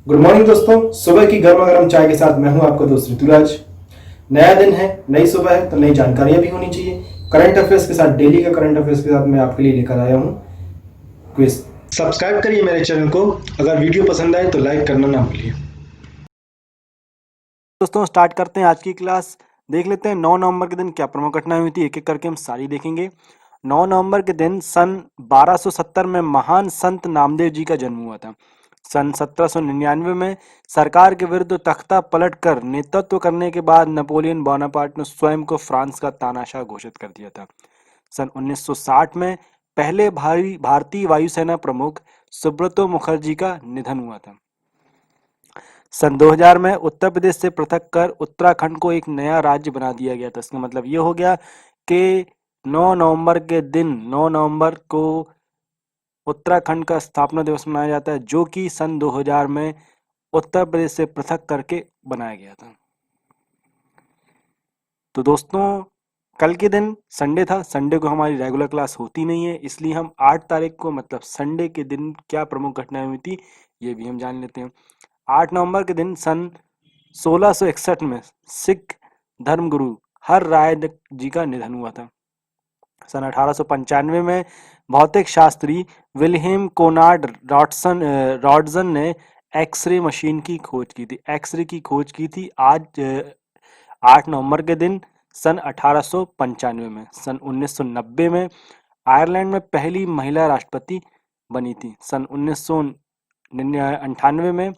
Good morning दोस्तों। सुबह की गर्मा गर्म चाय के साथ मैं हूं आपका दोस्त ऋतुराज। नया दिन है, नई सुबह है तो नई जानकारियां भी होनी चाहिए। करंट अफेयर्स के साथ, डेली का करंट अफेयर्स के साथ मैं आपके लिए लेकर आया हूं क्विज। सब्सक्राइब करिए मेरे चैनल को। अगर वीडियो पसंद आए तो लाइक करना ना भूलिए। दोस्तों स्टार्ट करते हैं आज की क्लास। देख लेते हैं 9 नवंबर के दिन क्या प्रमुख घटनाएं हुई थी, एक एक करके हम सारी देखेंगे। 9 नवंबर के दिन सन 1270 में महान संत नामदेव जी का जन्म हुआ था। सन 1799 में सरकार के विरुद्ध तख्ता पलट कर नेतृत्व करने के बाद नेपोलियन बोनापार्ट ने स्वयं को फ्रांस का तानाशाह घोषित कर दिया था। सन 1960 में पहले भारतीय वायुसेना प्रमुख सुब्रतो मुखर्जी का निधन हुआ था। सन 2000 में उत्तर प्रदेश से पृथक कर उत्तराखंड को एक नया राज्य बना दिया गया था। इसका मतलब ये हो गया कि 9 नवंबर के दिन 9 नवंबर को उत्तराखंड का स्थापना दिवस मनाया जाता है, जो कि सन 2000 में उत्तर प्रदेश से पृथक करके बनाया गया था। तो दोस्तों कल के दिन संडे था। संडे को हमारी रेगुलर क्लास होती नहीं है, इसलिए हम 8 तारीख को मतलब संडे के दिन क्या प्रमुख घटनाएं हुई थी ये भी हम जान लेते हैं। 8 नवंबर के दिन सन 1661 में सिख धर्मगुरु हर राय जी का निधन हुआ था। सन 1895 में भौतिक शास्त्री विल्हेम कोनार्ड रॉड्सन ने एक्सरे मशीन की खोज की थी। एक्सरे की खोज की थी आज 8 नवंबर के दिन सन 1895 में। सन 1990 में आयरलैंड में पहली महिला राष्ट्रपति बनी थी। सन 1998 में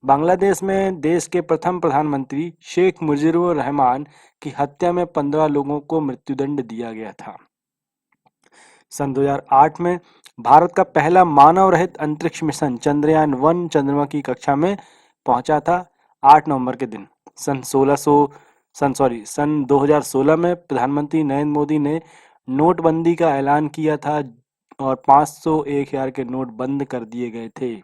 बांग्लादेश में देश के प्रथम प्रधानमंत्री शेख मुजीबुर रहमान की हत्या में 15 लोगों को मृत्युदंड दिया गया था। सन 2008 में भारत का पहला मानव रहित अंतरिक्ष मिशन चंद्रयान-1 चंद्रमा की कक्षा में पहुंचा था 8 नवंबर के दिन। सन 2016 में प्रधानमंत्री नरेंद्र मोदी ने नोटबंदी का ऐलान किया था और 500, 1000 के नोट बंद कर दिए गए थे।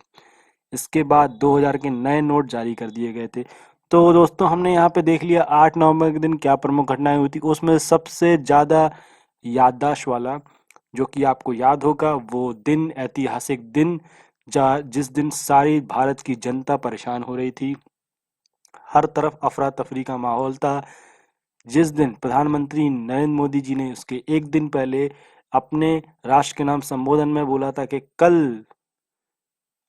इसके बाद 2000 के नए नोट जारी कर दिए गए थे। तो दोस्तों हमने यहाँ पे देख लिया 8 नवंबर के दिन क्या प्रमुख घटनाएं हुई थी। उसमें सबसे ज़्यादा याददाश्त वाला जो कि आपको याद होगा वो दिन, ऐतिहासिक दिन जिस दिन सारी भारत की जनता परेशान हो रही थी, हर तरफ अफरा तफरी का माहौल था। जिस दिन प्रधानमंत्री नरेंद्र मोदी जी ने उसके एक दिन पहले अपने राष्ट्र के नाम संबोधन में बोला था कि कल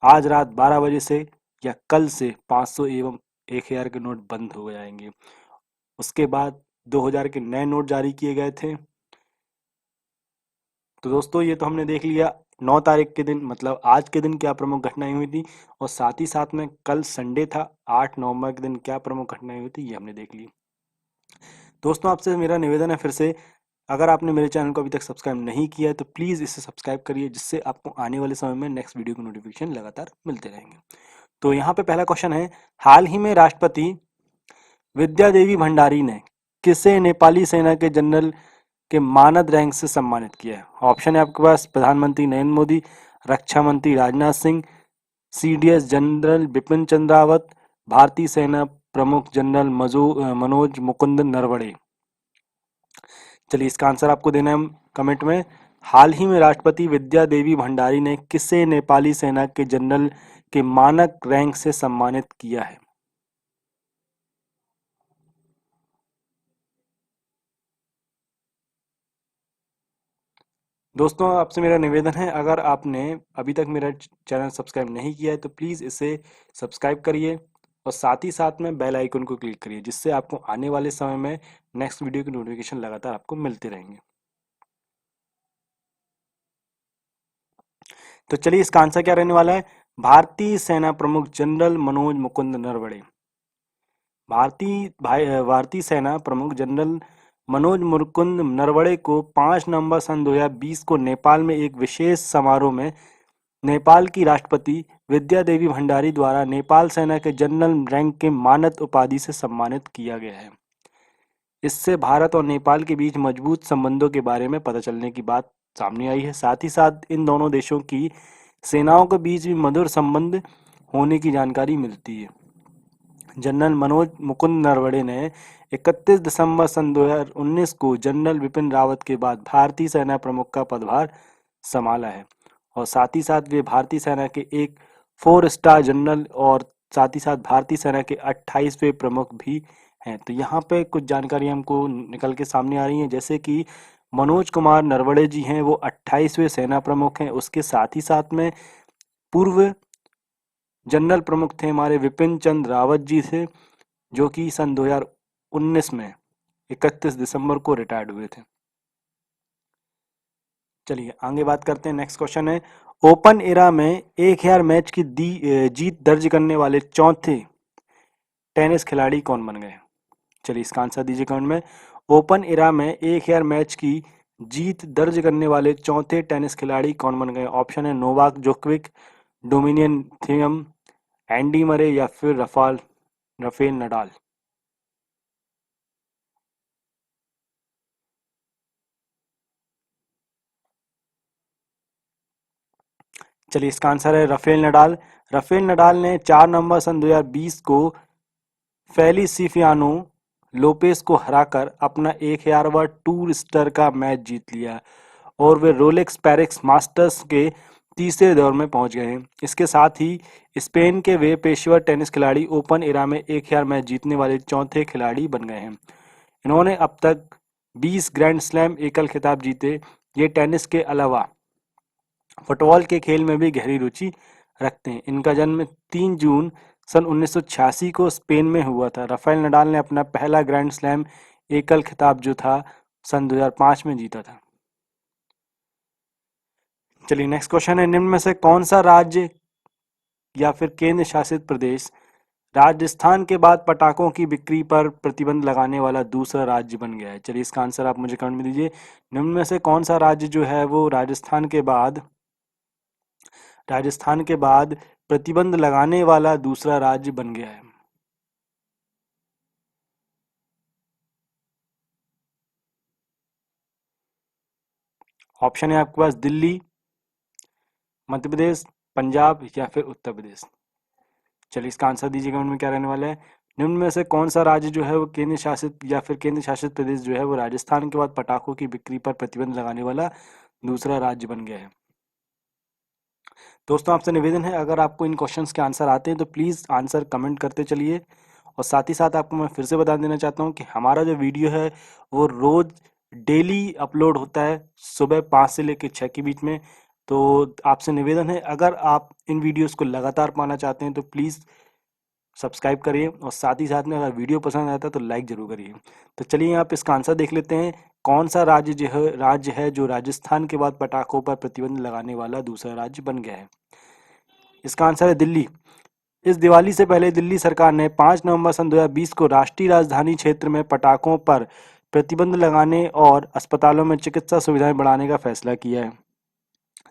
आज रात 12 बजे से या कल से 500 एवं 1000 के नोट बंद हो जाएंगे। उसके बाद 2000 के नए नोट जारी किए गए थे। तो दोस्तों ये तो हमने देख लिया 9 तारीख के दिन मतलब आज के दिन क्या प्रमुख घटनाएं हुई थी, और साथ ही साथ में कल संडे था 8 नवंबर के दिन क्या प्रमुख घटनाएं हुई थी ये हमने देख ली। दोस्तों आपसे मेरा निवेदन है फिर से, अगर आपने मेरे चैनल को अभी तक सब्सक्राइब नहीं किया है तो प्लीज़ इसे सब्सक्राइब करिए, जिससे आपको आने वाले समय में नेक्स्ट वीडियो की नोटिफिकेशन लगातार मिलते रहेंगे। तो यहाँ पे पहला क्वेश्चन है, हाल ही में राष्ट्रपति विद्या देवी भंडारी ने किसे नेपाली सेना के जनरल के मानद रैंक से सम्मानित किया है? ऑप्शन है आपके पास प्रधानमंत्री नरेंद्र मोदी, रक्षा मंत्री राजनाथ सिंह, सीडीएस जनरल बिपिन चंद्र रावत, भारतीय सेना प्रमुख जनरल मनोज मुकुंद नरवणे। चलिए इसका आंसर आपको देना है कमेंट में। हाल ही में राष्ट्रपति विद्या देवी भंडारी ने किसे नेपाली सेना के जनरल के मानक रैंक से सम्मानित किया है? दोस्तों आपसे मेरा निवेदन है, अगर आपने अभी तक मेरा चैनल सब्सक्राइब नहीं किया है तो प्लीज़ इसे सब्सक्राइब करिए और साथ ही साथ में बेल आइकन को क्लिक करिए, जिससे आपको आने वाले समय में नेक्स्ट वीडियो की नोटिफिकेशन लगातार आपको मिलते रहेंगे। तो चलिए इसका आंसर क्या रहने वाला है? भारतीय सेना प्रमुख जनरल मनोज मुकुंद नरवणे। भारतीय सेना प्रमुख जनरल मनोज मुकुंद नरवणे को 5 नवंबर सन 2020 को नेपाल में एक विशेष समारोह में नेपाल की राष्ट्रपति विद्या देवी भंडारी द्वारा नेपाल सेना के जनरल रैंक के मानद उपाधि से सम्मानित किया गया है। इससे भारत और नेपाल के बीच मजबूत संबंधों के बारे में पता चलने की बात सामने आई है। साथ ही साथ इन दोनों देशों की सेनाओं के बीच भी मधुर संबंध होने की जानकारी मिलती है। जनरल मनोज मुकुंद नरवणे ने 31 दिसंबर सन 2019 को जनरल बिपिन रावत के बाद भारतीय सेना प्रमुख का पदभार संभाला है और साथ ही साथ वे भारतीय सेना के एक 4 स्टार जनरल और साथ ही साथ भारतीय सेना के 28वें प्रमुख भी हैं। तो यहाँ पे कुछ जानकारी हमको निकल के सामने आ रही है, जैसे कि मनोज कुमार नरवणे जी हैं, वो 28वें सेना प्रमुख हैं। उसके साथ ही साथ में पूर्व जनरल प्रमुख थे हमारे विपिन चंद्र रावत जी थे, जो कि सन 2019 में 31 दिसंबर को रिटायर्ड हुए थे। चलिए आगे बात करते हैं। नेक्स्ट क्वेश्चन है, ओपन एरा में 1000 मैच की जीत दर्ज करने वाले चौथे टेनिस खिलाड़ी कौन बन गए? चलिए इसका आंसर दीजिए कमेंट में। ओपन एरा में 1000 मैच की जीत दर्ज करने वाले चौथे टेनिस खिलाड़ी कौन बन गए? ऑप्शन है Novak Djokovic, dominion Thiem, Andy Murray या फिर राफेल नडाल। चलिए इसका आंसर है राफेल नडाल। राफेल नडाल ने 4 नवंबर सन 2020 को फेलिसियानो लोपेस को हराकर अपना 1000वां टूर स्टार का मैच जीत लिया और वे रोलेक्स पेरिस मास्टर्स के तीसरे दौर में पहुंच गए हैं। इसके साथ ही स्पेन के वे पेशेवर टेनिस खिलाड़ी ओपन एरा में 1000 मैच जीतने वाले चौथे खिलाड़ी बन गए हैं। इन्होंने अब तक 20 ग्रैंड स्लैम एकल खिताब जीते। ये टेनिस के अलावा फुटबॉल के खेल में भी गहरी रुचि रखते हैं। इनका जन्म 3 जून सन 1986 को स्पेन में हुआ था। राफेल नडाल ने अपना पहला ग्रैंड स्लैम एकल खिताब जो था सन 2005 में जीता था। चलिए नेक्स्ट क्वेश्चन है, निम्न में से कौन सा राज्य या फिर केंद्र शासित प्रदेश राजस्थान के बाद पटाखों की बिक्री पर प्रतिबंध लगाने वाला दूसरा राज्य बन गया है? चलिए इसका आंसर आप मुझे कमेंट में दीजिए। निम्न में से कौन सा राज्य जो है वो राजस्थान के बाद प्रतिबंध लगाने वाला दूसरा राज्य बन गया है? ऑप्शन है आपके पास दिल्ली, मध्य प्रदेश, पंजाब या फिर उत्तर प्रदेश। चलिए इसका आंसर दीजिए कमेंट में क्या रहने वाला है। निम्न में से कौन सा राज्य जो है वो केंद्र शासित प्रदेश जो है वो राजस्थान के बाद पटाखों की बिक्री पर प्रतिबंध लगाने वाला दूसरा राज्य बन गया है? दोस्तों आपसे निवेदन है, अगर आपको इन क्वेश्चंस के आंसर आते हैं तो प्लीज़ आंसर कमेंट करते चलिए। और साथ ही साथ आपको मैं फिर से बता देना चाहता हूँ कि हमारा जो वीडियो है वो रोज़ डेली अपलोड होता है सुबह 5 से लेकर 6 के बीच में। तो आपसे निवेदन है, अगर आप इन वीडियोस को लगातार पाना चाहते हैं तो प्लीज़ सब्सक्राइब करिए और साथ ही साथ में अगर वीडियो पसंद आता है तो लाइक ज़रूर करिए। तो चलिए यहाँ पे इसका आंसर देख लेते हैं, कौन सा राज्य है जो राजस्थान के बाद पटाखों पर प्रतिबंध लगाने वाला दूसरा राज्य बन गया है? इसका आंसर है दिल्ली। इस दिवाली से पहले दिल्ली सरकार ने 5 नवंबर सन 2020 को राष्ट्रीय राजधानी क्षेत्र में पटाखों पर प्रतिबंध लगाने और अस्पतालों में चिकित्सा सुविधाएं बढ़ाने का फैसला किया है।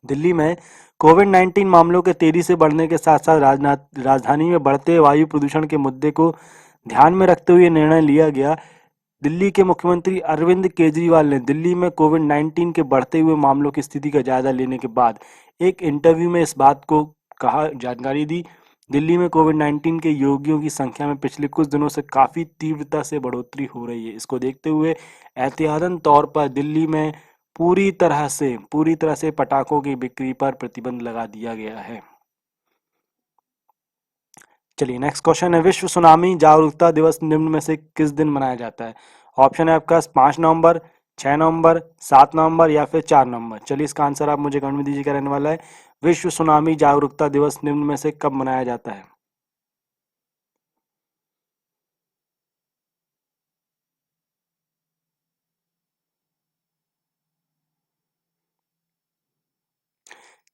दिल्ली में कोविड-19 मामलों के तेजी से बढ़ने के साथ साथ राजधानी में बढ़ते वायु प्रदूषण के मुद्दे को ध्यान में रखते हुए निर्णय लिया गया। दिल्ली के मुख्यमंत्री अरविंद केजरीवाल ने दिल्ली में कोविड-19 के बढ़ते हुए मामलों की स्थिति का जायजा लेने के बाद एक इंटरव्यू में इस बात को जानकारी दी। दिल्ली में कोविड-19 के रोगियों की संख्या में पिछले कुछ दिनों से काफ़ी तीव्रता से बढ़ोतरी हो रही है। इसको देखते हुए एहतियातन तौर पर दिल्ली में पूरी तरह से पटाखों की बिक्री पर प्रतिबंध लगा दिया गया है। चलिए नेक्स्ट क्वेश्चन है, विश्व सुनामी जागरूकता दिवस निम्न में से किस दिन मनाया जाता है? ऑप्शन है आपके पास 5 नवंबर, 6 नवंबर, 7 नवंबर या फिर 4 नवंबर। चलिए इसका आंसर आप मुझे कमेंट में दीजिए क्या रहने वाला है। विश्व सुनामी जागरूकता दिवस निम्न में से कब मनाया जाता है?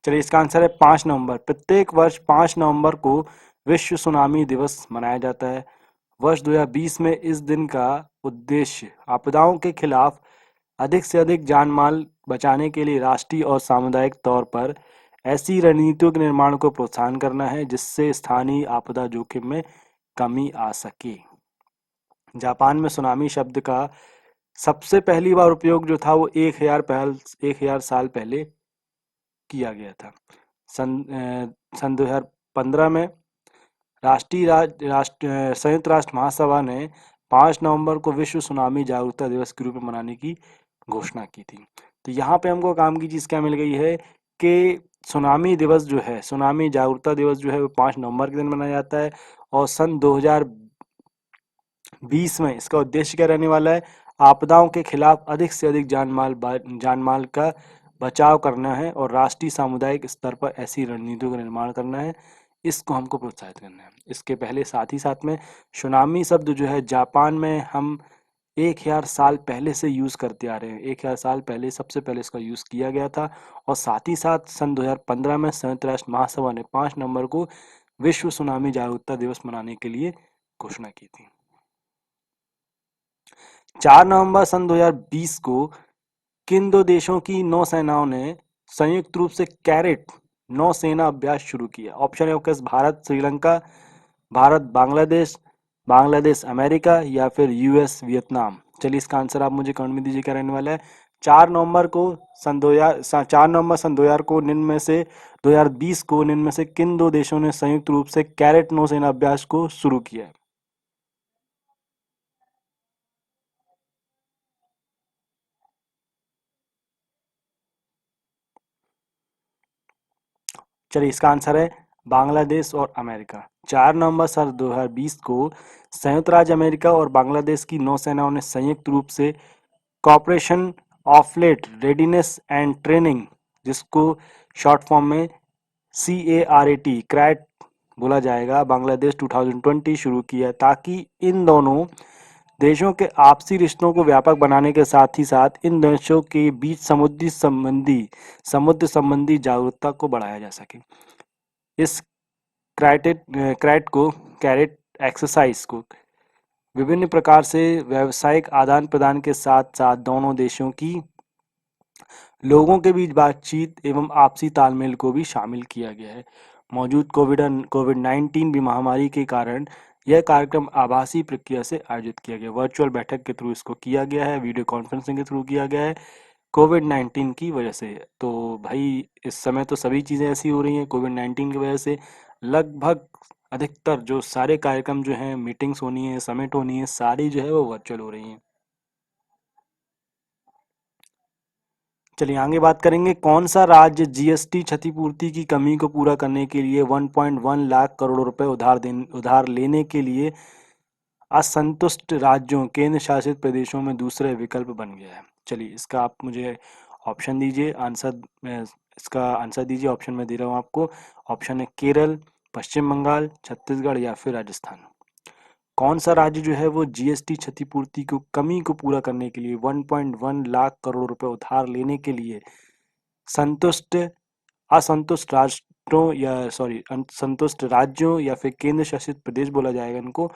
चलिए इसका आंसर है 5 नवंबर। प्रत्येक वर्ष 5 नवंबर को विश्व सुनामी दिवस मनाया जाता है। वर्ष 2020 में इस दिन का उद्देश्य आपदाओं के खिलाफ अधिक से अधिक जान माल बचाने के लिए राष्ट्रीय और सामुदायिक तौर पर ऐसी रणनीतियों के निर्माण को प्रोत्साहन करना है जिससे स्थानीय आपदा जोखिम में कमी आ सके। जापान में सुनामी शब्द का सबसे पहली बार उपयोग जो था वो 1000 साल पहले किया गया था। सन 2015 में संयुक्त राष्ट्र महासभा ने 5 नवंबर को विश्व सुनामी जागरूकता दिवस के रूप में मनाने की घोषणा की थी। तो यहाँ पे हमको काम की चीज़ क्या मिल गई है कि सुनामी दिवस जो है, सुनामी जागरूकता दिवस जो है वो 5 नवंबर के दिन मनाया जाता है। और सन 2020 में इसका उद्देश्य क्या रहने वाला है? आपदाओं के खिलाफ अधिक से अधिक जानमाल का बचाव करना है और राष्ट्रीय सामुदायिक स्तर पर ऐसी रणनीतियों का निर्माण करना है। इसको हमको प्रोत्साहित करना है। इसके पहले साथ ही साथ में सुनामी शब्द जो है जापान में हम 1000 साल पहले से यूज करते आ रहे हैं। 1000 साल पहले सबसे पहले इसका यूज किया गया था। और साथ ही साथ सन 2015 में संयुक्त राष्ट्र महासभा ने 5 नवंबर को विश्व सुनामी जागरूकता दिवस मनाने के लिए घोषणा की थी। 4 नवंबर सन 2020 को किन दो देशों की नौसेनाओं ने संयुक्त रूप से कैरेट नौसेना अभ्यास शुरू किया? ऑप्शन है आपके पास भारत श्रीलंका, भारत बांग्लादेश, बांग्लादेश अमेरिका या फिर यूएस वियतनाम। चलिए इसका आंसर आप मुझे कमेंट में दीजिए क्या रहने वाला है। 4 नवंबर सन 2000 को निम्न में से 2020 को निम्न में से किन दो देशों ने संयुक्त रूप से कैरेट नौसेना अभ्यास को शुरू किया है? चलिए इसका आंसर है बांग्लादेश और अमेरिका। 4 नवंबर सन 2020 को संयुक्त राज्य अमेरिका और बांग्लादेश की नौसेनाओं ने संयुक्त रूप से cooperation afloat readiness and training, जिसको शॉर्ट फॉर्म में CARAT बोला जाएगा, बांग्लादेश 2020 शुरू किया ताकि इन दोनों देशों के आपसी रिश्तों को व्यापक बनाने के साथ ही साथ इन देशों के बीच समुद्र संबंधी जागरूकता को बढ़ाया जा सके। इस क्रैट को कैरेट एक्सरसाइज को विभिन्न प्रकार से व्यावसायिक आदान प्रदान के साथ साथ दोनों देशों की लोगों के बीच बातचीत एवं आपसी तालमेल को भी शामिल किया गया है। मौजूद कोविड 19 भी महामारी के कारण यह कार्यक्रम आभासी प्रक्रिया से आयोजित किया गया, वर्चुअल बैठक के थ्रू इसको किया गया है, वीडियो कॉन्फ्रेंसिंग के थ्रू किया गया है कोविड 19 की वजह से। तो भाई इस समय तो सभी चीज़ें ऐसी हो रही हैं कोविड 19 की वजह से। लगभग अधिकतर जो सारे कार्यक्रम जो हैं, मीटिंग्स होनी है, समिट होनी है, सारी जो है वो वर्चुअल हो रही हैं। चलिए आगे बात करेंगे, कौन सा राज्य जीएसटी क्षतिपूर्ति की कमी को पूरा करने के लिए 1.1 लाख करोड़ रुपए उधार लेने के लिए असंतुष्ट राज्यों केंद्र शासित प्रदेशों में दूसरे विकल्प बन गया है? चलिए इसका आप मुझे ऑप्शन दीजिए, इसका आंसर दीजिए। ऑप्शन में दे रहा हूँ आपको। ऑप्शन है केरल, पश्चिम बंगाल, छत्तीसगढ़ या फिर राजस्थान। कौन सा राज्य जो है वो जीएसटी क्षतिपूर्ति को कमी को पूरा करने के लिए 1.1 लाख करोड़ रुपए उधार लेने के लिए संतुष्ट असंतुष्ट राष्ट्रों या संतुष्ट राज्यों या फिर केंद्र शासित प्रदेश बोला जाएगा इनको,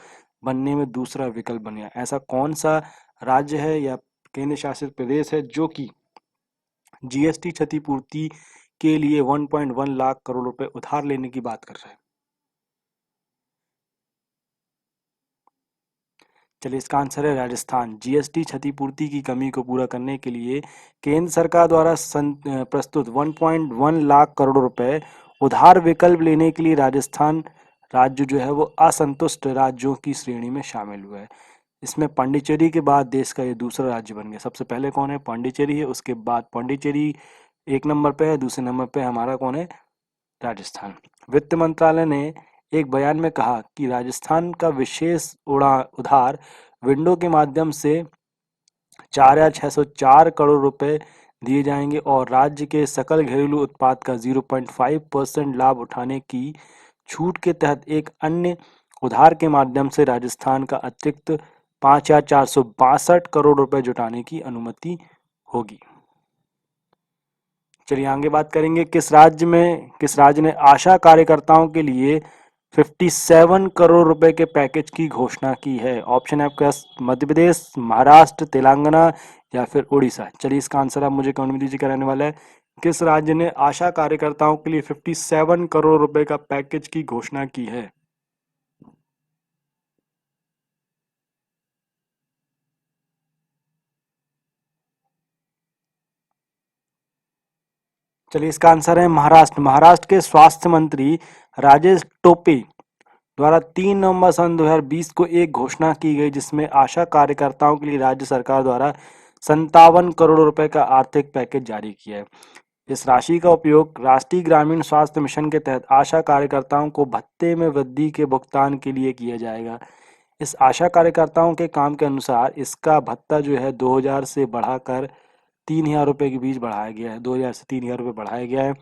बनने में दूसरा विकल्प बन गया? ऐसा कौन सा राज्य है या केंद्र शासित प्रदेश है जो कि जीएसटी क्षतिपूर्ति के लिए 1.1 लाख करोड़ रुपए उधार लेने की बात कर रहा है? चलिए इसका आंसर है राजस्थान। जीएसटी क्षतिपूर्ति की कमी को पूरा करने के लिए केंद्र सरकार द्वारा प्रस्तुत 1.1 लाख करोड़ रुपए उधार विकल्प लेने के लिए राजस्थान राज्य जो है वो असंतुष्ट राज्यों की श्रेणी में शामिल हुआ है। इसमें पांडिचेरी के बाद देश का ये दूसरा राज्य बन गया। सबसे पहले कौन है? पांडिचेरी है, उसके बाद पांडिचेरी 1 नंबर पे है, दूसरे नंबर पे हमारा कौन है? राजस्थान। वित्त मंत्रालय ने एक बयान में कहा कि राजस्थान का विशेष उधार विंडो के माध्यम से 4,604 करोड़ रुपए दिए जाएंगे और राज्य के सकल घरेलू उत्पाद का 0.5% लाभ उठाने की छूट के तहत एक अन्य उधार के माध्यम से राजस्थान का अतिरिक्त 5,462 करोड़ रुपए जुटाने की अनुमति होगी। चलिए आगे बात करेंगे, किस राज्य ने आशा कार्यकर्ताओं के लिए 57 करोड़ रुपए के पैकेज की घोषणा की है? ऑप्शन है आपके पास मध्य प्रदेश, महाराष्ट्र, तेलंगाना या फिर उड़ीसा। चलिए इसका आंसर आप मुझे कमेंट में दीजिए क्या रहने वाला है। किस राज्य ने आशा कार्यकर्ताओं के लिए 57 करोड़ रुपए का पैकेज की घोषणा की है? चलिए इसका आंसर है महाराष्ट्र। महाराष्ट्र के स्वास्थ्य मंत्री राजेश टोपे द्वारा 3 नवंबर सन 2020 को एक घोषणा की गई जिसमें आशा कार्यकर्ताओं के लिए राज्य सरकार द्वारा 57 करोड़ रुपए का आर्थिक पैकेज जारी किया है। इस राशि का उपयोग राष्ट्रीय ग्रामीण स्वास्थ्य मिशन के तहत आशा कार्यकर्ताओं को भत्ते में वृद्धि के भुगतान के लिए किया जाएगा। इस आशा कार्यकर्ताओं के काम के अनुसार इसका भत्ता जो है 2000 से बढ़ाकर 3000 रुपये के बीच बढ़ाया गया है। 2000 से 3000 रुपये बढ़ाया गया है।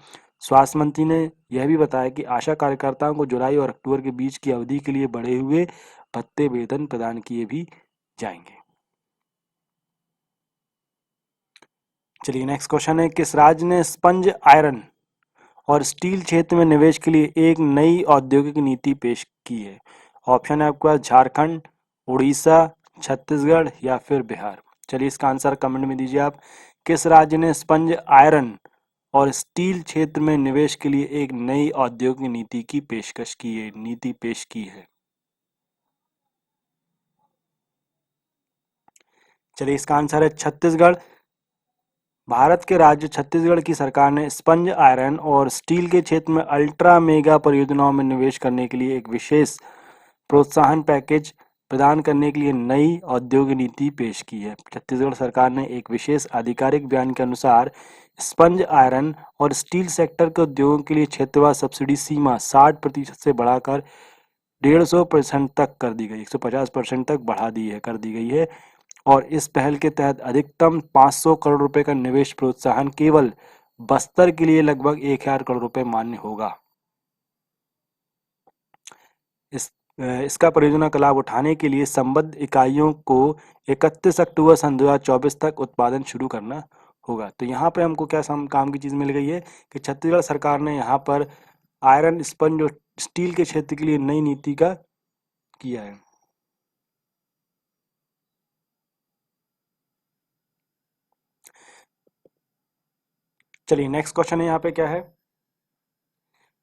स्वास्थ्य मंत्री ने यह भी बताया कि आशा कार्यकर्ताओं को जुलाई और अक्टूबर के बीच की अवधि के लिए बढ़े हुए भत्ते वेतन प्रदान किए भी जाएंगे। चलिए नेक्स्ट क्वेश्चन है, किस राज्य ने स्पंज आयरन और स्टील क्षेत्र में निवेश के लिए एक नई औद्योगिक नीति पेश की है? ऑप्शन है आपके पास झारखंड, उड़ीसा, छत्तीसगढ़ या फिर बिहार। चलिए इसका आंसर कमेंट में दीजिए आप। किस राज्य ने स्पंज आयरन और स्टील क्षेत्र में निवेश के लिए एक नई औद्योगिक नीति की पेशकश की है, नीति पेश की है? चलिए इसका आंसर है छत्तीसगढ़। भारत के राज्य छत्तीसगढ़ की सरकार ने स्पंज आयरन और स्टील के क्षेत्र में अल्ट्रा मेगा परियोजनाओं में निवेश करने के लिए एक विशेष प्रोत्साहन पैकेज प्रदान करने के लिए नई औद्योगिक नीति पेश की है। छत्तीसगढ़ सरकार ने एक विशेष आधिकारिक बयान के अनुसार स्पंज आयरन और स्टील सेक्टर के उद्योगों के लिए क्षेत्रवार सब्सिडी सीमा 60% से बढ़ाकर 150% तक कर दी गई, 150% तक बढ़ा दी है कर दी गई है। और इस पहल के तहत अधिकतम 500 करोड़ रुपए का निवेश प्रोत्साहन केवल बस्तर के लिए लगभग 1000 करोड़ रुपए मान्य होगा। इसका परियोजना का लाभ उठाने के लिए संबद्ध इकाइयों को 31 अक्टूबर सन 2024 तक उत्पादन शुरू करना होगा। तो यहाँ पे हमको क्या काम की चीज़ मिल गई है कि छत्तीसगढ़ सरकार ने यहाँ पर आयरन, स्पंज और स्टील के क्षेत्र के लिए नई नीति का किया है। चलिए नेक्स्ट क्वेश्चन है यहाँ पे क्या है।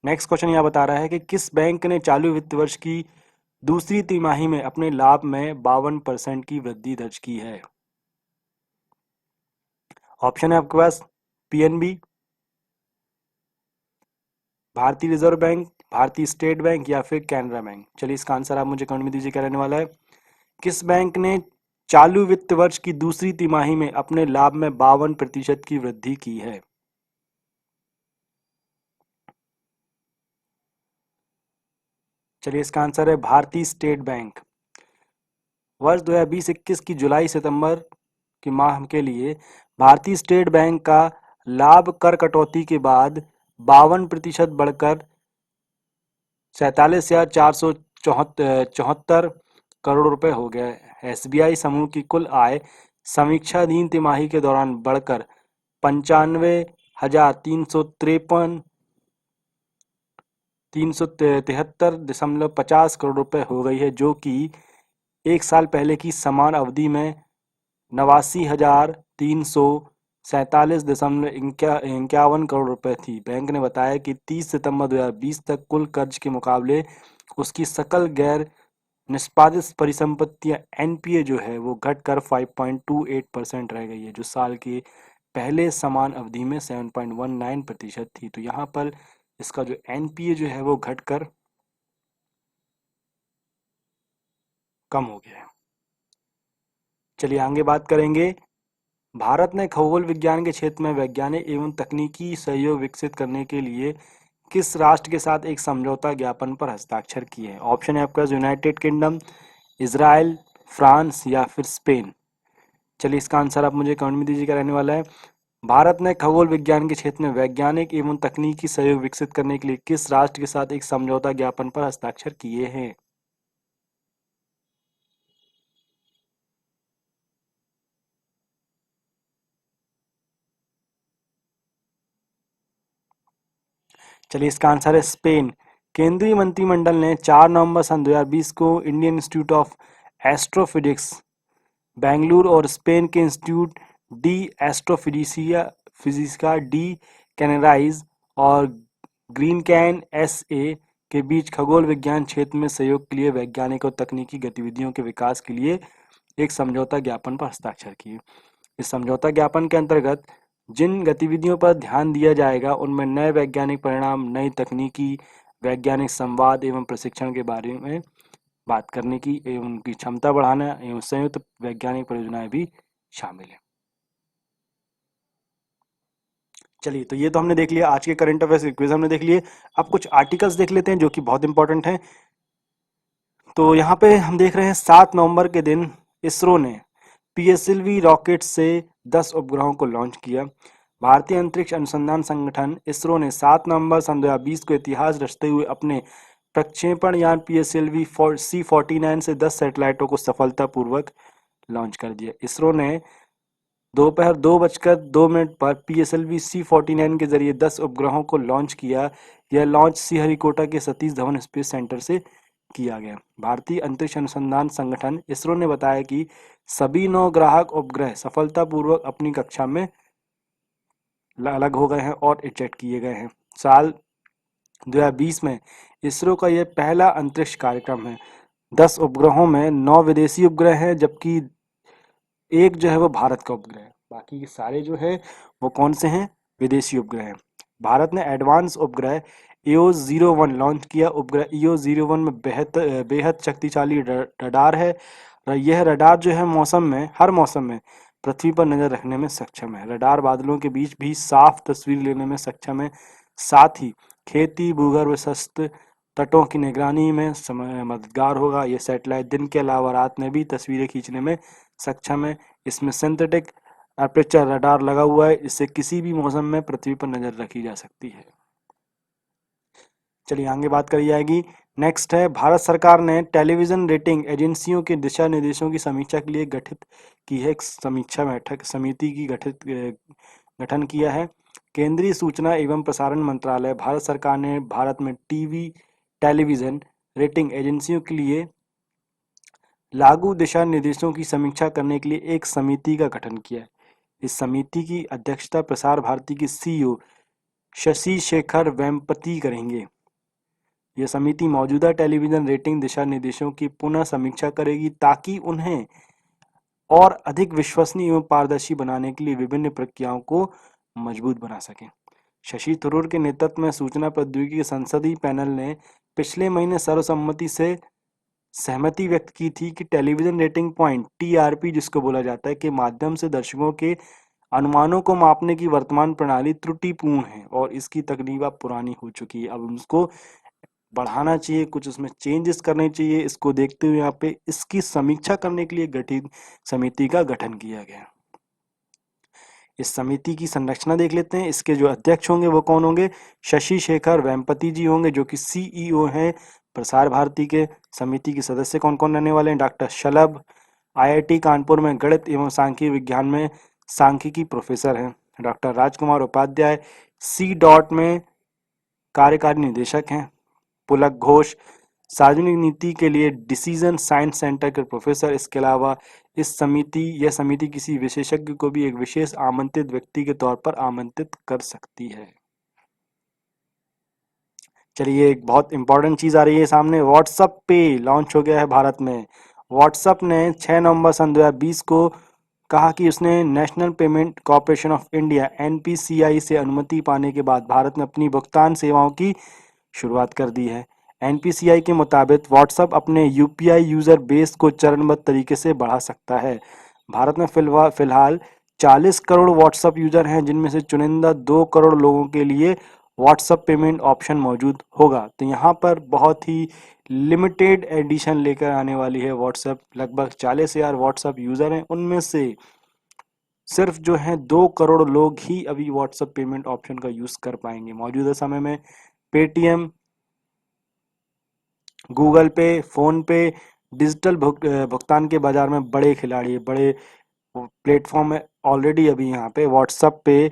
नेक्स्ट क्वेश्चन यहाँ बता रहा है कि किस बैंक ने चालू वित्त वर्ष की दूसरी तिमाही में अपने लाभ में 52% की वृद्धि दर्ज की है? ऑप्शन है आपके पास पीएनबी, भारतीय रिजर्व बैंक, भारतीय स्टेट बैंक या फिर कैनरा बैंक। चलिए इसका आंसर आप मुझे कमेंट में दीजिए, क्या रहने वाला है। किस बैंक ने चालू वित्त वर्ष की दूसरी तिमाही में अपने लाभ में 52% की वृद्धि की है? चलिए इसका आंसर है भारतीय स्टेट बैंक। वर्ष 2020-21 की जुलाई सितंबर के माह के लिए भारतीय स्टेट बैंक का लाभ कर कटौती के बाद 52% बढ़कर 47,474 करोड़ रुपए हो गया है। एसबीआई समूह की कुल आय समीक्षाधीन तिमाही के दौरान बढ़कर 95,373.50 करोड़ रुपए हो गई है, जो कि एक साल पहले की समान अवधि में 89,347.51 करोड़ रुपए थी। बैंक ने बताया कि 30 सितंबर 2020 तक कुल कर्ज के मुकाबले उसकी सकल गैर निष्पादित परिसंपत्तियां एनपीए जो है वो घटकर 5.28% रह गई है, जो साल के पहले समान अवधि में 7.19% थी। तो यहाँ पर इसका जो एनपीए जो है वो घटकर कम हो गया है। चलिए आगे बात करेंगे। भारत ने खगोल विज्ञान के क्षेत्र में वैज्ञानिक एवं तकनीकी सहयोग विकसित करने के लिए किस राष्ट्र के साथ एक समझौता ज्ञापन पर हस्ताक्षर किए हैं? ऑप्शन है आपका यूनाइटेड किंगडम, इजराइल, फ्रांस या फिर स्पेन। चलिए इसका आंसर आप मुझे कमेंट में दीजिए, क्या रहने वाला है। भारत ने खगोल विज्ञान के क्षेत्र में वैज्ञानिक एवं तकनीकी सहयोग विकसित करने के लिए किस राष्ट्र के साथ एक समझौता ज्ञापन पर हस्ताक्षर किए हैं? चलिए इसका आंसर है स्पेन। केंद्रीय मंत्रिमंडल ने 4 नवंबर सन 2020 को Indian institute of astrophysics Bengaluru और स्पेन के इंस्टीट्यूट डी एस्ट्रोफिजिसिया फिजिका डी कैनराइज और ग्रीनकैन एसए के बीच खगोल विज्ञान क्षेत्र में सहयोग के लिए वैज्ञानिक और तकनीकी गतिविधियों के विकास के लिए एक समझौता ज्ञापन पर हस्ताक्षर किए। इस समझौता ज्ञापन के अंतर्गत जिन गतिविधियों पर ध्यान दिया जाएगा उनमें नए वैज्ञानिक परिणाम, नई तकनीकी, वैज्ञानिक संवाद एवं प्रशिक्षण के बारे में बात करने की एवं उनकी क्षमता बढ़ाना एवं संयुक्त वैज्ञानिक परियोजनाएं भी शामिल हैं। चलिए, तो ये तो हमने देख लिया, आज के करंट अफेयर्स के क्विज हमने देख लिए। अब कुछ आर्टिकल्स देख लेते हैं जो कि बहुत इंपॉर्टेंट हैं। तो यहाँ पे हम देख रहे हैं 7 नवंबर के दिन इसरो ने पीएसएलवी रॉकेट से 10 उपग्रहों को लॉन्च किया। भारतीय अंतरिक्ष अनुसंधान संगठन इसरो ने 7 नवंबर सन 2020 को इतिहास रचते हुए अपने प्रक्षेपण यान पीएसएलवी C-49 से 10 सैटेलाइटों को सफलतापूर्वक लॉन्च कर दिया। इसरो ने दोपहर 2:02 पर पीएसएलवी C-49 के जरिए 10 उपग्रहों को लॉन्च किया। यह लॉन्च श्रीहरिकोटा के सतीश धवन स्पेस सेंटर से किया गया। भारतीय अंतरिक्ष अनुसंधान संगठन इसरो ने बताया कि सभी 9 ग्राहक उपग्रह सफलतापूर्वक अपनी कक्षा में अलग हो गए हैं और इजेक्ट किए गए हैं। साल 2020 में इसरो का यह पहला अंतरिक्ष कार्यक्रम है। 10 उपग्रहों में 9 विदेशी उपग्रह हैं, जबकि एक जो है वो भारत का उपग्रह है। बाकी के सारे जो है वो कौन से हैं? विदेशी उपग्रह हैं। भारत ने एडवांस उपग्रह EOS-01 लॉन्च किया। उपग्रह EOS-01 में बेहद शक्तिशाली रडार है। यह रडार जो है हर मौसम में पृथ्वी पर नजर रखने में सक्षम है। रडार बादलों के बीच भी साफ तस्वीर लेने में सक्षम है। साथ ही खेती, भूगर्भस्थ तटों की निगरानी में मददगार होगा। यह सैटेलाइट दिन के अलावा रात में भी तस्वीरें खींचने में सक्षम है। इसमें सिंथेटिक एपर्चर रडार लगा हुआ है, इससे किसी भी मौसम में पृथ्वी पर नजर रखी जा सकती है। चलिए आगे बात करी जाएगी। नेक्स्ट है, भारत सरकार ने टेलीविजन रेटिंग एजेंसियों के दिशा निर्देशों की समीक्षा के लिए गठित की है एक समीक्षा बैठक समिति की गठन किया है। केंद्रीय सूचना एवं प्रसारण मंत्रालय भारत सरकार ने भारत में टेलीविजन रेटिंग एजेंसियों के लिए लागू दिशा निर्देशों की समीक्षा करने के लिए एक समिति का गठन किया है। इस समिति की अध्यक्षता प्रसार भारती के CEO शशि शेखर वेम्पति करेंगे। यह समिति मौजूदा टेलीविजन रेटिंग दिशा निर्देशों की पुनः समीक्षा करेगी ताकि उन्हें और अधिक विश्वसनीय एवं पारदर्शी बनाने के लिए विभिन्न प्रक्रियाओं को मजबूत बना सके। शशि थरूर के नेतृत्व में सूचना प्रौद्योगिकी के संसदीय पैनल ने पिछले महीने सर्वसम्मति से सहमति व्यक्त की थी कि टेलीविजन रेटिंग पॉइंट TRP जिसको बोला जाता है के माध्यम से दर्शकों के अनुमानों को मापने की वर्तमान प्रणाली त्रुटिपूर्ण है और इसकी तकनीक अब पुरानी हो चुकी है। अब उसको बढ़ाना चाहिए, कुछ उसमें चेंजेस करने चाहिए। इसको देखते हुए यहाँ पे इसकी समीक्षा करने के लिए गठित समिति का गठन किया गया। इस समिति की संरचना देख लेते हैं। इसके जो अध्यक्ष होंगे वो कौन होंगे? शशि शेखर वेम्पति जी होंगे, जो कि CEO हैं प्रसार भारती के। समिति के सदस्य कौन कौन रहने वाले हैं? डॉक्टर शलभ IIT कानपुर में गणित एवं सांख्यिकी विज्ञान में सांख्यिकी प्रोफेसर हैं। डॉक्टर राजकुमार उपाध्याय C में कार्यकारी निदेशक हैं। पुलक घोष सार्वजनिक नीति के लिए डिसीजन साइंस सेंटर के प्रोफेसर। इसके अलावा यह समिति किसी विशेषज्ञ को भी एक विशेष आमंत्रित व्यक्ति के तौर पर आमंत्रित कर सकती है। चलिए, एक बहुत इंपॉर्टेंट चीज आ रही है सामने। व्हाट्सएप पे लॉन्च हो गया है भारत में। व्हाट्सएप ने 6 नवंबर सन 2020 को कहा कि उसने national payment corporation of India NPCI से अनुमति पाने के बाद भारत में अपनी भुगतान सेवाओं की शुरुआत कर दी है। NPCI के मुताबिक व्हाट्सएप अपने UPI यूजर बेस को चरणबद्ध तरीके से बढ़ा सकता है। भारत में फिलहाल 40 करोड़ व्हाट्सएप यूजर हैं, जिनमें से चुनिंदा 2 करोड़ लोगों के लिए व्हाट्सएप पेमेंट ऑप्शन मौजूद होगा। तो यहाँ पर बहुत ही लिमिटेड एडिशन लेकर आने वाली है व्हाट्सएप। लगभग 40,000 व्हाट्सएप यूजर हैं, उनमें से सिर्फ जो है 2 करोड़ लोग ही अभी व्हाट्सएप पेमेंट ऑप्शन का यूज कर पाएंगे। मौजूदा समय में पेटीएम, गूगल पे, फोन पे डिजिटल भुगतान के बाजार में बड़े खिलाड़ी, बड़े प्लेटफॉर्म है ऑलरेडी। अभी यहाँ पे व्हाट्सएप पे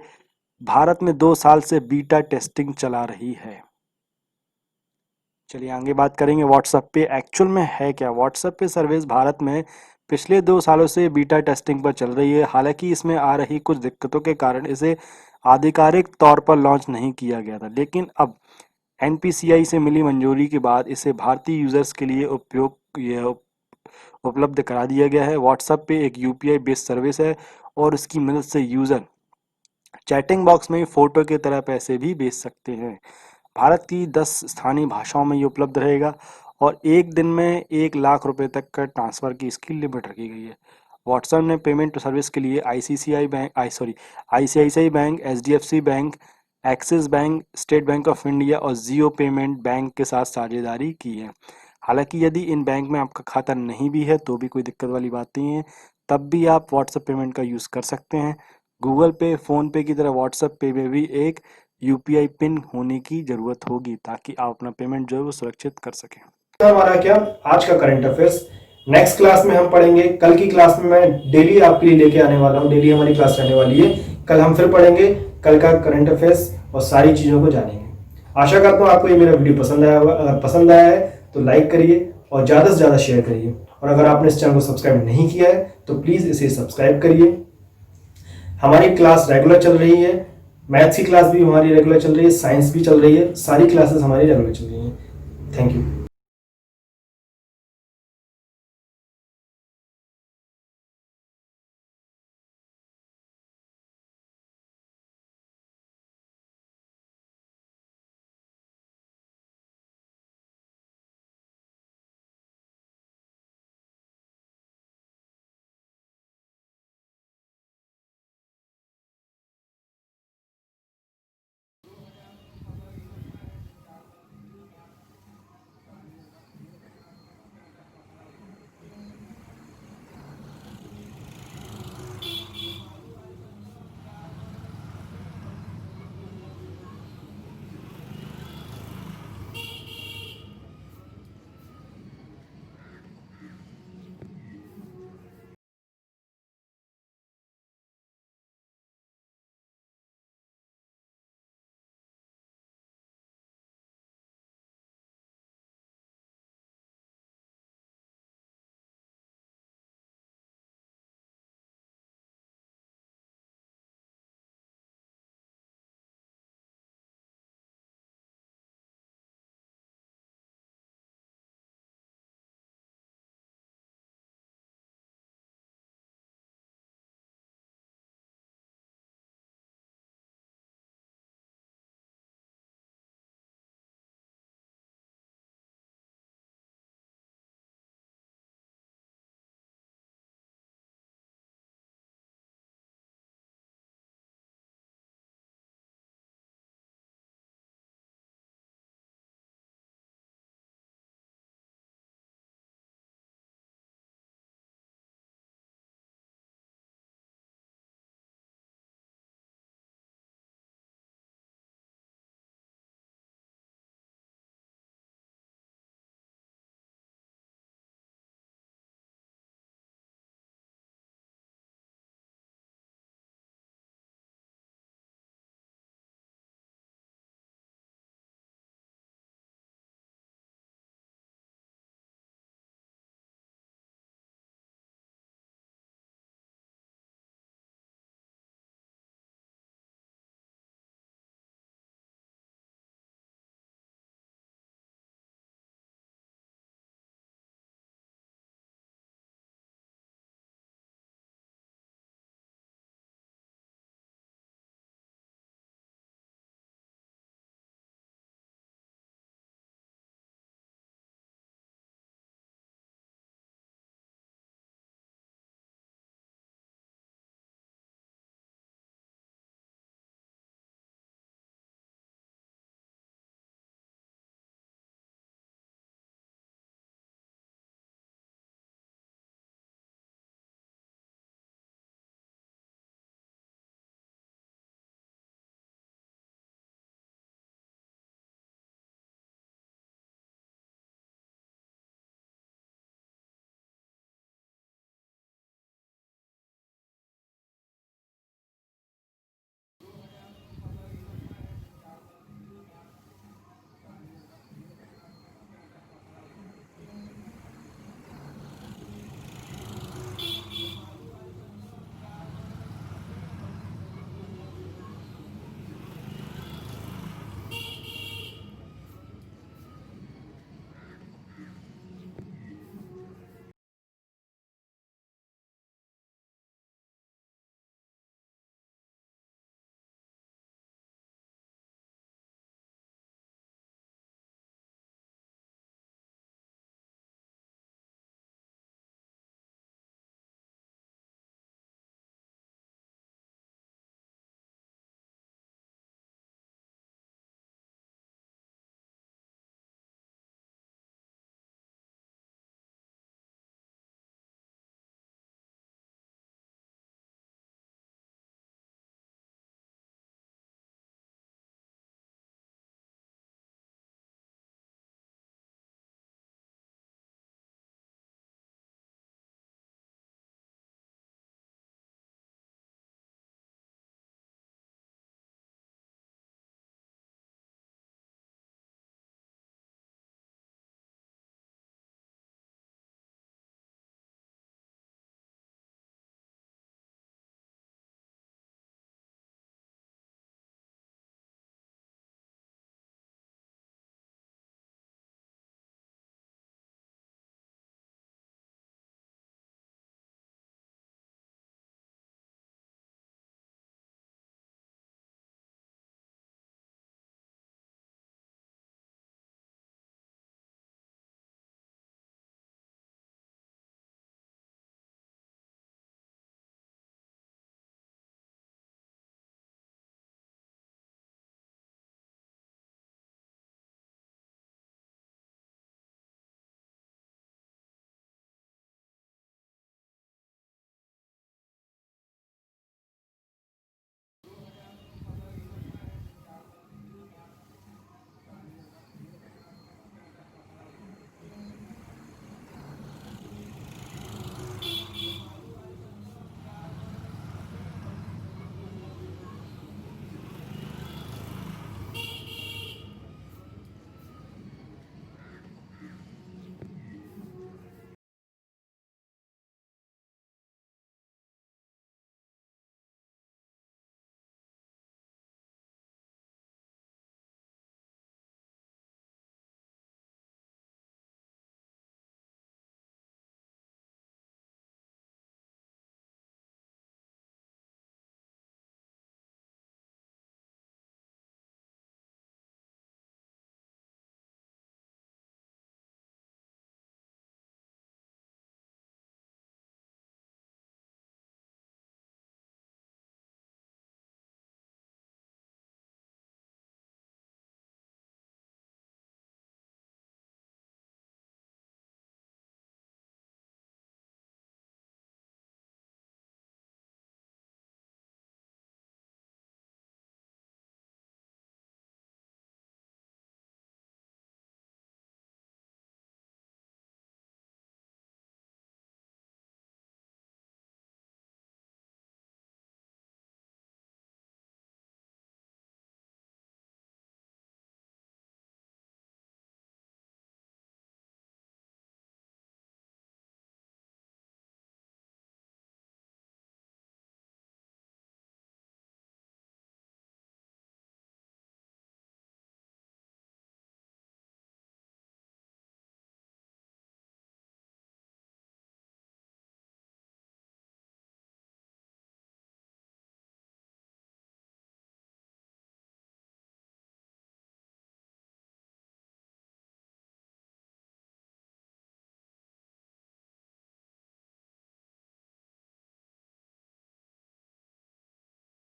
भारत में 2 साल से बीटा टेस्टिंग चला रही है। चलिए आगे बात करेंगे व्हाट्सएप पे एक्चुअल में है क्या। व्हाट्सएप पे सर्विस भारत में पिछले 2 सालों से बीटा टेस्टिंग पर चल रही है। हालांकि इसमें आ रही कुछ दिक्कतों के कारण इसे आधिकारिक तौर पर लॉन्च नहीं किया गया था, लेकिन अब NPCI से मिली मंजूरी के बाद इसे भारतीय यूजर्स के लिए उपलब्ध करा दिया गया है। व्हाट्सएप पे एक UPI बेस्ड सर्विस है और इसकी मदद से यूजर चैटिंग बॉक्स में फोटो की तरह पैसे भी भेज सकते हैं। भारत की 10 स्थानीय भाषाओं में ये उपलब्ध रहेगा और एक दिन में 1 लाख रुपए तक का ट्रांसफर की इसकी लिमिट रखी गई है। व्हाट्सएप ने पेमेंट सर्विस के लिए ICICI bank, HDFC bank, axis bank, state bank of India और जियो पेमेंट बैंक के साथ साझेदारी की है। हालांकि यदि इन बैंक में आपका खाता नहीं भी है तो भी कोई दिक्कत वाली बात नहीं है, तब भी आप व्हाट्सएप पेमेंट का यूज़ कर सकते हैं। गूगल पे, फ़ोन पे की तरह व्हाट्सएप पे में भी एक यूपीआई पिन होने की ज़रूरत होगी ताकि आप अपना पेमेंट जो है वो सुरक्षित कर सकें। हमारा क्या आज का करंट अफेयर्स। नेक्स्ट क्लास में हम पढ़ेंगे, कल की क्लास में मैं डेली आपके लिए लेके आने वाला हूँ, डेली हमारी क्लास रहने वाली है। कल हम फिर पढ़ेंगे कल का करंट अफेयर्स और सारी चीज़ों को जानेंगे। आशा करता हूँ आपको ये मेरा वीडियो पसंद आया होगा। अगर पसंद आया है तो लाइक करिए और ज़्यादा से ज़्यादा शेयर करिए, और अगर आपने इस चैनल को सब्सक्राइब नहीं किया है तो प्लीज़ इसे सब्सक्राइब करिए। हमारी क्लास रेगुलर चल रही है, मैथ्स की क्लास भी हमारी रेगुलर चल रही है, साइंस भी चल रही है, सारी क्लासेस हमारी रेगुलर चल रही हैं। Thank you.